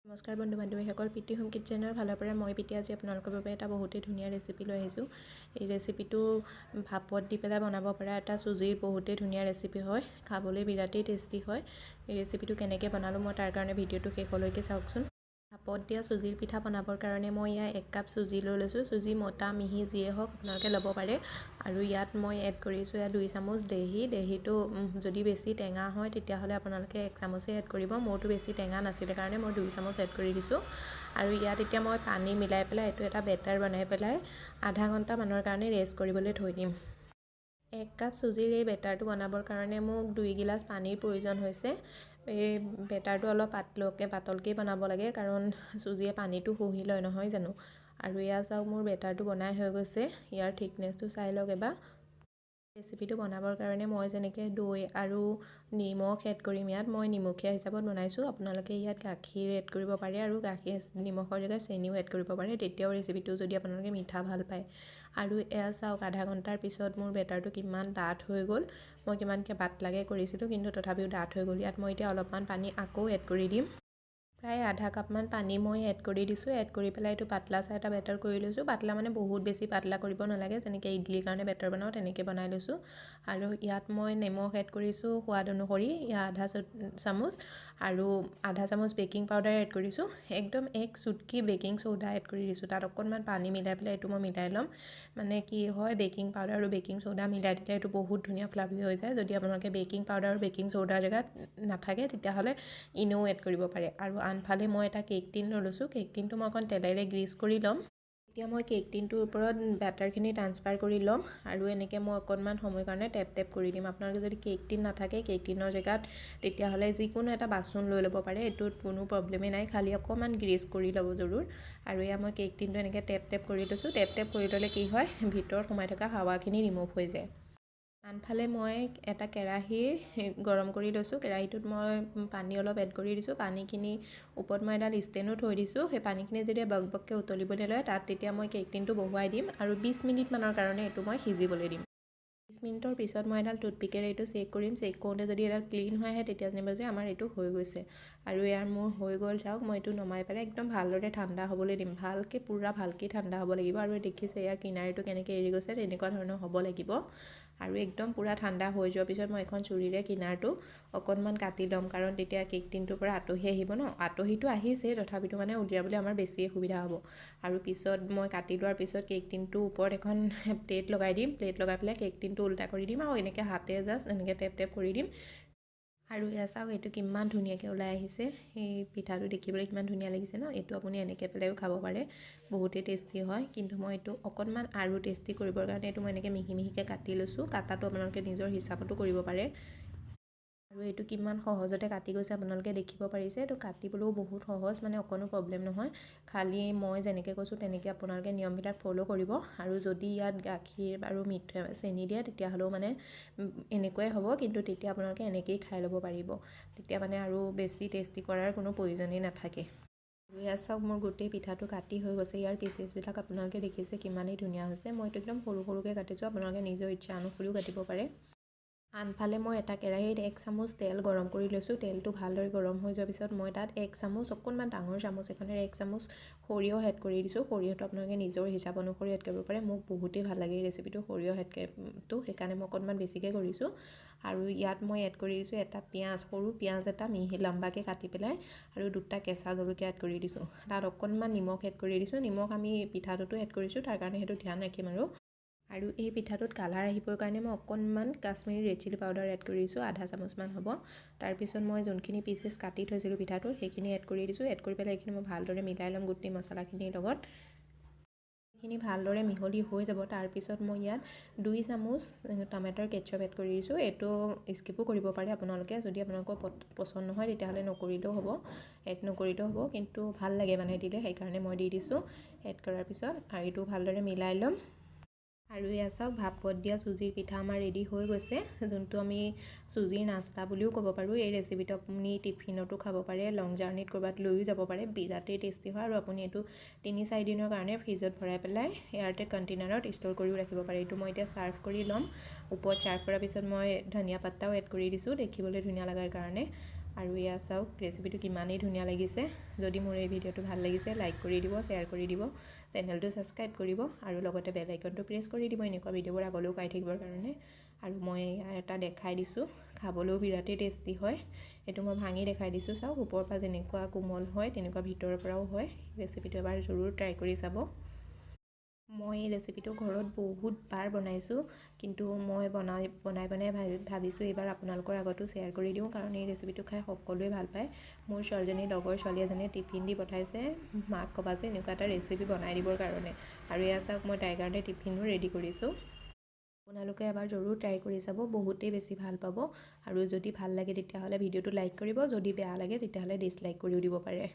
নমস্কাৰ বন্ধু বান্ধৱীসকল, প্ৰীতি হোম কিটচেনৰ ফালৰ পৰা মই প্ৰীতি আজি আপোনালোকৰ বাবে এটা বহুতেই ধুনীয়া ৰেচিপি লৈ আহিছোঁ। এই ৰেচিপিটো ভাপত দি পেলাই বনাব পৰা এটা চুজিৰ বহুতেই ধুনীয়া ৰেচিপি হয়। খাবলৈ বিৰাটেই টেষ্টি হয়। এই ৰেচিপিটো কেনেকৈ বনালোঁ মই তাৰ কাৰণে ভিডিঅ'টো শেষলৈকে চাওকচোন। ভাপত দিয়া চুজিৰ পিঠা বনাবৰ কাৰণে মই ইয়াত 1 কাপ চুজি লৈ লৈছোঁ। চুজি মোটা মিহি যিয়ে হওক আপোনালোকে ল'ব পাৰে। আৰু ইয়াত মই এড কৰিছোঁ 2 চামুচ দহি। দহিটো যদি বেছি টেঙা হয় তেতিয়াহ'লে আপোনালোকে 1 চামুচেই এড কৰিব। মোৰটো বেছি টেঙা নাছিলে কাৰণে মই 2 চামুচ এড কৰি দিছোঁ। আৰু ইয়াত এতিয়া মই পানী মিলাই পেলাই এইটো এটা বেটাৰ বনাই পেলাই আধা ঘণ্টামানৰ কাৰণে ৰেষ্ট কৰিবলৈ থৈ দিম। 1 কাপ চুজিৰ এই বেটাৰটো বনাবৰ কাৰণে মোক 2 গিলাচ পানীৰ প্ৰয়োজন হৈছে। এই বেটাৰটো অলপ পাতলকৈ বনাব লাগে কাৰণ চুজিয়ে পানীটো শুহি লয় নহয় জানো। আৰু ইয়াত চাওক মোৰ বেটাৰটো বনাই হৈ গৈছে। ইয়াৰ থিকনেছটো চাই লওক এবাৰ। ৰেচিপিটো বনাবৰ কাৰণে মই যেনেকৈ দৈ আৰু নিমখ এড কৰিম, ইয়াত মই নিমখীয়া হিচাপত বনাইছোঁ। আপোনালোকে ইয়াত গাখীৰ এড কৰিব পাৰে আৰু গাখীৰ নিমখৰ জেগাত চেনিও এড কৰিব পাৰে, তেতিয়াও ৰেচিপিটো যদি আপোনালোকে মিঠা ভাল পায়। আৰু এয়া চাওক আধা ঘণ্টাৰ পিছত মোৰ বেটাৰটো কিমান ডাঠ হৈ গ'ল। মই কিমানকৈ পাতলাকৈ কৰিছিলোঁ কিন্তু তথাপিও ডাঠ হৈ গ'ল। ইয়াত মই এতিয়া অলপমান পানী আকৌ এড কৰি দিম। প্ৰায় আধা কাপমান পানী মই এড কৰি দিছোঁ। এড কৰি পেলাই এইটো পাতলা চাই এটা বেটাৰ কৰি লৈছোঁ। পাতলা মানে বহুত বেছি পাতলা কৰিব নালাগে, যেনেকৈ ইডলিৰ কাৰণে বেটাৰ বনাওঁ তেনেকৈ বনাই লৈছোঁ। আৰু ইয়াত মই নিমখ এড কৰিছোঁ সোৱাদ অনুসৰি, ইয়াত আধা চামুচ আৰু আধা চামুচ বেকিং পাউডাৰ এড কৰিছোঁ। একদম 1 চুটকি বেকিং চ'ডা এড কৰি দিছোঁ। তাত অকণমান পানী মিলাই পেলাই এইটো মই মিলাই ল'ম। মানে কি হয়, বেকিং পাউডাৰ আৰু বেকিং চ'ডা মিলাই দিলে এইটো বহুত ধুনীয়া ফ্লাফি হৈ যায়। যদি আপোনালোকে বেকিং পাউডাৰ আৰু বেকিং চ'ডাৰ জেগাত নাথাকে তেতিয়াহ'লে ইনো এড কৰিব পাৰে। আৰু আনফালে মই এটা কেক টিন লৈ লৈছোঁ। কেক টিনটো মই অকণ তেলেৰে গ্ৰীজ কৰি ল'ম। এতিয়া মই কেক টিনটোৰ ওপৰত বেটাৰখিনি ট্ৰান্সফাৰ কৰি ল'ম আৰু এনেকৈ মই অকণমান সময়ৰ কাৰণে টেপ কৰি দিম। আপোনালোকে যদি কেক টিন নাথাকে কেক টিনৰ জেগাত তেতিয়াহ'লে যিকোনো এটা বাচন লৈ ল'ব পাৰে, এইটোত কোনো প্ৰব্লেমেই নাই, খালি অকণমান গ্ৰীজ কৰি ল'ব জৰুৰ। আৰু এয়া মই কেক টিনটো এনেকৈ টেপ কৰি লৈছোঁ। টেপ কৰি ল'লে কি হয়, ভিতৰত সোমাই থকা হাৱাখিনি ৰিমুভ হৈ যায়। আনফালে মই এটা কেৰাহী গৰম কৰি লৈছোঁ। কেৰাহীটোত মই পানী অলপ এড কৰি দিছোঁ। পানীখিনি ওপৰত মই এডাল ষ্টেণ্ডো থৈ দিছোঁ। সেই পানীখিনি যেতিয়া বকবককৈ উতলিবলৈ লয় তাত তেতিয়া মই কেক টিনটো বহুৱাই দিম আৰু 20 মিনিটমানৰ কাৰণে এইটো মই সিজিবলৈ দিম। 20 মিনিটৰ পিছত মই এডাল টুথপিকেৰে এইটো চেক কৰিম। চেক কৰোঁতে যদি এডাল ক্লিন হৈ আহে তেতিয়া জানিব যে আমাৰ এইটো হৈ গৈছে। আৰু ইয়াৰ মোৰ হৈ গ'ল চাওক। মই এইটো নমাই পেলাই একদম ভালদৰে ঠাণ্ডা হ'বলৈ দিম। পুৰা ভালকৈ ঠাণ্ডা হ'ব লাগিব। আৰু দেখিছে ইয়াৰ কিনাৰিটো কেনেকৈ এৰি গৈছে, তেনেকুৱা ধৰণৰ হ'ব লাগিব। আৰু একদম পুৰা ঠাণ্ডা হৈ যোৱাৰ পিছত মই এখন চুৰিৰে কিনাৰটো অকণমান কাটি ল'ম, কাৰণ তেতিয়া কেক টিনটোৰ পৰা আঁতহি আহিব ন। আঁতহিটো আহিছে, তথাপিতো মানে উলিয়াবলৈ আমাৰ বেছিয়ে সুবিধা হ'ব। আৰু পিছত মই কাটি লোৱাৰ পিছত কেক টিনটোৰ ওপৰত এখন প্লেট লগাই দিম। প্লেট লগাই পেলাই কেক টিনটো উল্টা কৰি দিম আৰু এনেকৈ হাতে জাষ্ট এনেকৈ টেপ কৰি দিম। আৰু এয়া চাওক এইটো কিমান ধুনীয়াকৈ ওলাই আহিছে। এই পিঠাটো দেখিবলৈ কিমান ধুনীয়া লাগিছে ন। এইটো আপুনি এনেকৈ পেলাইও খাব পাৰে, বহুতেই টেষ্টি হয়। কিন্তু মই এইটো অকণমান আৰু টেষ্টি কৰিবৰ কাৰণে এইটো মই এনেকৈ মিহি মিহিকৈ কাটি লৈছোঁ। কাটাটো আপোনালোকে নিজৰ হিচাপতো কৰিব পাৰে। আৰু এইটো কিমান সহজতে কাটি গৈছে আপোনালোকে দেখিব পাৰিছে। এইটো কাটিবলৈও বহুত সহজ, মানে অকণো প্ৰব্লেম নহয়। খালি মই যেনেকৈ কৈছোঁ তেনেকৈ আপোনালোকে নিয়মবিলাক ফ'ল' কৰিব। আৰু যদি ইয়াত গাখীৰ আৰু চেনি দিয়ে তেতিয়াহ'লেও মানে এনেকুৱাই হ'ব, কিন্তু তেতিয়া আপোনালোকে এনেকৈয়ে খাই ল'ব পাৰিব। তেতিয়া মানে আৰু বেছি টেষ্টি কৰাৰ কোনো প্ৰয়োজনেই নাথাকে। আৰু ইয়াত চাওক মোৰ গোটেই পিঠাটো কাটি হৈ গৈছে। ইয়াৰ পিচেছবিলাক আপোনালোকে দেখিছে কিমানেই ধুনীয়া হৈছে। মই এইটো একদম সৰু সৰুকৈ কাটিছোঁ, আপোনালোকে নিজৰ ইচ্ছা অনুসৰিও কাটিব পাৰে। আনফালে মই এটা কেৰাহীত 1 চামুচ তেল গৰম কৰি লৈছোঁ। তেলটো ভালদৰে গৰম হৈ যোৱাৰ পিছত মই তাত 1 চামুচ অকণমান ডাঙৰ চামুচ এখনেৰে 1 চামুচ সৰিয়হ এড কৰি দিছোঁ। সৰিয়হটো আপোনালোকে নিজৰ হিচাপ অনুসৰি এড কৰিব পাৰে। মোক বহুতেই ভাল লাগে এই ৰেচিপিটো সৰিয়হ এডটো, সেইকাৰণে মই অকণমান বেছিকৈ কৰিছোঁ। আৰু ইয়াত মই এড কৰি দিছোঁ এটা পিঁয়াজ, সৰু পিঁয়াজ এটা মিহি লম্বাকৈ কাটি পেলাই, আৰু 2টা কেঁচা জলকীয়া এড কৰি দিছোঁ। তাত অকণমান নিমখ এড কৰি দিছোঁ। নিমখ আমি পিঠাটোতো এড কৰিছোঁ, তাৰ কাৰণে সেইটো ধ্যান ৰাখিম। আৰু এই পিঠাটোত কালাৰ আহিবৰ কাৰণে মই অকণমান Kashmiri red chilli powder add কৰি দিছোঁ, আধা চামুচমান হ'ব। তাৰপিছত মই যোনখিনি পিচেছ কাটি থৈছিলোঁ পিঠাটোৰ সেইখিনি এড কৰি দিছোঁ। এড কৰি পেলাই এইখিনি মই ভালদৰে মিলাই ল'ম গোটেই মছলাখিনিৰ লগত। এইখিনি ভালদৰে মিহলি হৈ যাব। তাৰপিছত মই ইয়াত 2 চামুচ টমেটৰ কেটচপ এড কৰি দিছোঁ। এইটো স্কিপো কৰিব পাৰে আপোনালোকে, যদি আপোনালোকৰ পচন্দ নহয় তেতিয়াহ'লে নকৰিলেও হ'ব, এড নকৰিলেও হ'ব, কিন্তু ভাল লাগে মানে দিলে, সেইকাৰণে মই দি দিছোঁ। এড কৰাৰ পিছত আৰু এইটো ভালদৰে মিলাই ল'ম। আৰু এয়া চাওক ভাপত দিয়া চুজিৰ পিঠা আমাৰ ৰেডি হৈ গৈছে, যোনটো আমি চুজিৰ নাস্তা বুলিও ক'ব পাৰোঁ। এই ৰেচিপিটো আপুনি টিফিনতো খাব পাৰে, লং জাৰ্ণিত ক'ৰবাত লৈও যাব পাৰে, বিৰাটেই টেষ্টি হয়। আৰু আপুনি এইটো 3-4 দিনৰ কাৰণে ফ্ৰিজত ভৰাই পেলাই এয়াৰটাইট কণ্টেইনাৰত ষ্ট'ৰ কৰিও ৰাখিব পাৰে। এইটো মই এতিয়া ছাৰ্ভ কৰি ল'ম। ওপৰত ছাৰ্ভ কৰাৰ পিছত মই ধনিয়া পাত্তাও এড কৰি দিছোঁ দেখিবলৈ ধুনীয়া লগাৰ কাৰণে। আৰু এয়া চাওক ৰেচিপিটো কিমানেই ধুনীয়া লাগিছে। যদি মোৰ এই ভিডিঅ'টো ভাল লাগিছে লাইক কৰি দিব, শ্বেয়াৰ কৰি দিব, চেনেলটো ছাবস্ক্ৰাইব কৰিব আৰু লগতে বেল আইকনটো প্ৰেছ কৰি দিব এনেকুৱা ভিডিঅ'বোৰ আগলৈও পাই থাকিবৰ কাৰণে। আৰু মই এটা দেখাই দিছোঁ, খাবলৈও বিৰাটেই টেষ্টি হয়। এইটো মই ভাঙি দেখাই দিছোঁ, চাওক ওপৰৰ পৰা যেনেকুৱা কোমল হয় তেনেকুৱা ভিতৰৰ পৰাও হয়। ৰেচিপিটো এবাৰ জৰুৰ ট্ৰাই কৰি চাব। মই এই ৰেচিপিটো ঘৰত বহুতবাৰ বনাইছোঁ, কিন্তু মই বনাই ভাবিছোঁ এইবাৰ আপোনালোকৰ আগতো শ্বেয়াৰ কৰি দিওঁ, কাৰণ এই ৰেচিপিটো খাই সকলোৱে ভাল পায়। মোৰ ছোৱালীজনীৰ লগৰ ছোৱালী এজনীয়ে টিফিন দি পঠাইছে, মাক ক'বা যে এনেকুৱা এটা ৰেচিপি বনাই দিবৰ কাৰণে। আৰু এয়া চাওক মই তাইৰ কাৰণে টিফিনো ৰেডি কৰিছোঁ। আপোনালোকে এবাৰ জৰুৰ ট্ৰাই কৰি চাব, বহুতেই বেছি ভাল পাব। আৰু যদি ভাল লাগে তেতিয়াহ'লে ভিডিঅ'টো লাইক কৰিব, যদি বেয়া লাগে তেতিয়াহ'লে ডিছলাইক কৰিও দিব পাৰে।